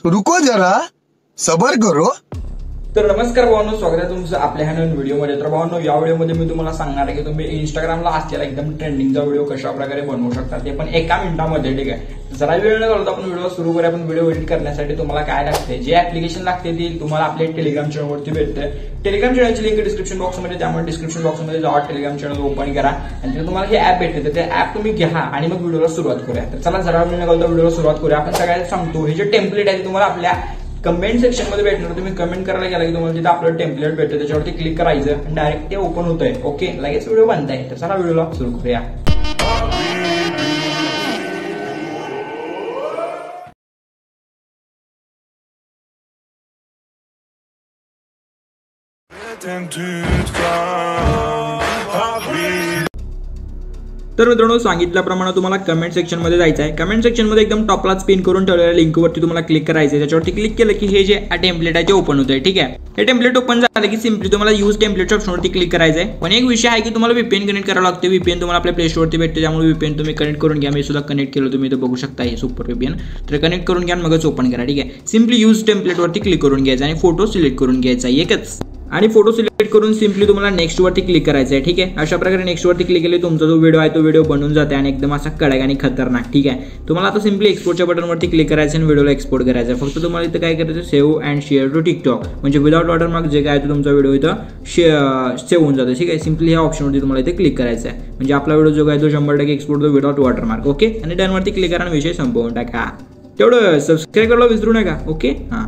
रुको जरा सबर करो। तर नमस्कार भावांनो, स्वागत आहे तुमचं आपल्या ह्या नवीन व्हिडिओमध्ये। तर भावांनो, या व्हिडिओमध्ये मी तुम्हाला सांगणार आहे की तुम्ही इंस्टाग्रामला असलेला एकदम ट्रेंडिंगचा व्हिडिओ कशा प्रकारे बनवू शकता, ते पण 1 मिनिटामध्ये। ठीक आहे, जरा वेळ न घालवता आपण व्हिडिओ सुरू करूया। आपण व्हिडिओ एडिट करण्यासाठी तुम्हाला काय लागते, जे ऍप्लिकेशन लागते ती तुम्हाला आपल्या टेलिग्राम चॅनलवरती भेटते। टेलिग्राम चॅनलची लिंक डिस्क्रिप्शन बॉक्समध्ये, त्यामुळे डिस्क्रिप्शन बॉक्समध्ये जावा, टेलिग्राम चॅनल ओपन करा आणि तिथे तुम्हाला हे ऍप भेटते। तर ते ऍप तुम्ही घ्या आणि मग व्हिडिओला सुरुवात करूया। तर चला जरा वेळ न घालवता व्हिडिओला सुरुवात करूया। आपण सगळ्यांना सांगतो, हे जे टेम्पलेट आहे तुम्हाला आपल्या कमेंट सेक्शन मध्ये भेटणार। तुम्ही कमेंट करायला गेला की तुम्हाला तिथे आपलं टेम्पलेट भेटतं, त्याच्यावरती क्लिक करायचं आणि डायरेक्ट ते ओपन होतंय। ओके, लगेच व्हिडिओ बनताय। तर चला व्हिडिओला सुरू करूया। तर मित्रांनो, सांगितल्याप्रमाणे तुम्हाला कमेंट सेक्शन मध्ये जायचं आहे। कमेंट सेक्शन मध्ये एकदम टॉपला पिन करून ठेवलेल्या लिंकवरती तुम्हाला क्लिक करायचं आहे। त्याच्यावरती क्लिक केलं की हे जे टेम्पलेट आहे ते ओपन होतंय। ठीक आहे, हे टेम्पलेट ओपन झालं की सिंपली तुम्हाला यूज टेम्पलेटच्या ऑप्शनवरती क्लिक करायचं आहे। पण एक विषय आहे की तुम्हाला VPN कनेक्ट करावं लागते। VPN तुम्हाला आपल्या प्ले स्टोरवरती भेटते, त्यामुळे VPN तुम्ही कनेक्ट करून घ्या। मी सुद्धा कनेक्ट केलं, तुम्ही इथं बघू शकता, हे सुपर VPN। तर कनेक्ट करून घ्या, मगच ओपन करा। ठीक आहे, सिंपली यूज टेम्पलेटवरती क्लिक करून घ्यायचं आणि फोटो सिलेक्ट करून घ्यायचा एकच, आणि फोटो सिलेक्ट करून सिंपली तुम्हाला नेक्स्ट वरती क्लिक करायचं आहे। ठीक आहे, अशा प्रकारे नेक्स्ट वरती क्लिक केले तुमचा जो व्हिडिओ आहे तो व्हिडिओ बनून जाते आणि एकदम असा कडक आणि खतरनाक। ठीक आहे, तुम्हाला आता सिंपली एक्सपोर्टच्या बटनवरती क्लिक करायचं आणि व्हिडिओला एक्सपोर्ट करायचं। फक्त तुम्हाला इथं काय करायचं, save and share to TikTok, म्हणजे विदाउट वॉटरमार्क जे काय तुमचा व्हिडिओ इथं सेव्ह होऊन जातो। ठीक आहे, सिंपली ह्या ऑप्शनवरती तुम्हाला इथे क्लिक करायचं आहे, म्हणजे आपला व्हिडिओ जो आहे तो 100% एक्सपोर्ट होतो विदाउट वॉटरमार्क। ओके, आणि डनवरती क्लिक करा आणि विषय संपवून टाका। तेवढं सबस्क्राईब करायला विसरू नका। ओके, हां।